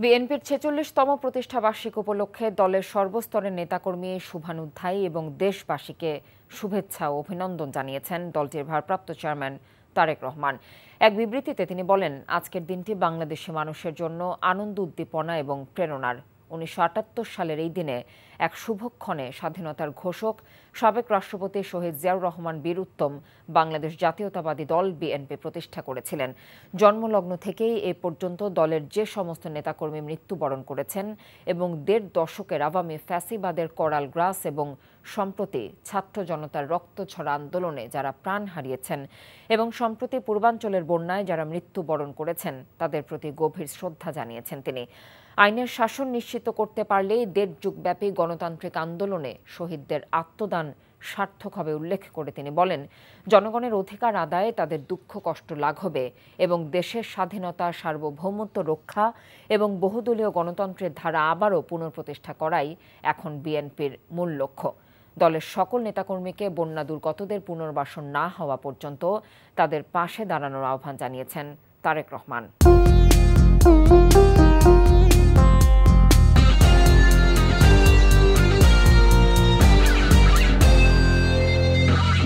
বিএনপির ৪৬তম প্রতিষ্ঠাবার্ষিকী উপলক্ষে দলের সর্বস্তরের নেতাকর্মী শুভানুধ্যায়ী এবং দেশবাসীকে শুভেচ্ছা ও অভিনন্দন জানিয়েছেন দলটির ভারপ্রাপ্ত চেয়ারম্যান তারেক রহমান। এক বিবৃতিতে তিনি বলেন, আজকের দিনটি বাংলাদেশি মানুষের জন্য আনন্দ, উদ্দীপনা এবং প্রেরণার। ১৯৭৮ সালের এই দিনে এক শুভক্ষণে স্বাধীনতার ঘোষক সাবেক রাষ্ট্রপতি শহীদ জিয়াউর রহমান বীর উত্তম বাংলাদেশ জাতীয়তাবাদী দল বিএনপি প্রতিষ্ঠা করেছিলেন। জন্মলগ্ন থেকেই এ পর্যন্ত দলের যে সমস্ত নেতাকর্মী মৃত্যুবরণ করেছেন এবং ১.৫ দশকের আওয়ামী ফ্যাসিবাদের করাল গ্রাস এবং সম্প্রতি ছাত্র জনতার রক্তঝরা আন্দোলনে যারা প্রাণ হারিয়েছেন এবং সম্প্রতি পূর্বাঞ্চলের বন্যায় যারা মৃত্যুবরণ করেছেন তাদের প্রতি গভীর শ্রদ্ধা জানিয়েছেন তিনি। আইনের শাসন নিশ্চিত করতে পারলেই ১.৫ যুগব্যাপী গণতান্ত্রিক আন্দোলনে শহীদদের আত্মদান সার্থক হবে উল্লেখ করে তিনি বলেন, জনগণের অধিকার আদায়ে তাদের দুঃখ কষ্ট লাঘবে এবং দেশের স্বাধীনতা, সার্বভৌমত্ব রক্ষা এবং বহুদলীয় গণতন্ত্রের ধারা আবারও পুনঃপ্রতিষ্ঠা করাই এখন বিএনপির মূল লক্ষ্য। দলের সকল নেতাকর্মীকে বন্যা দুর্গতদের পুনর্বাসন না হওয়া পর্যন্ত তাদের পাশে দাঁড়ানোর আহ্বান জানিয়েছেন তারেক রহমান।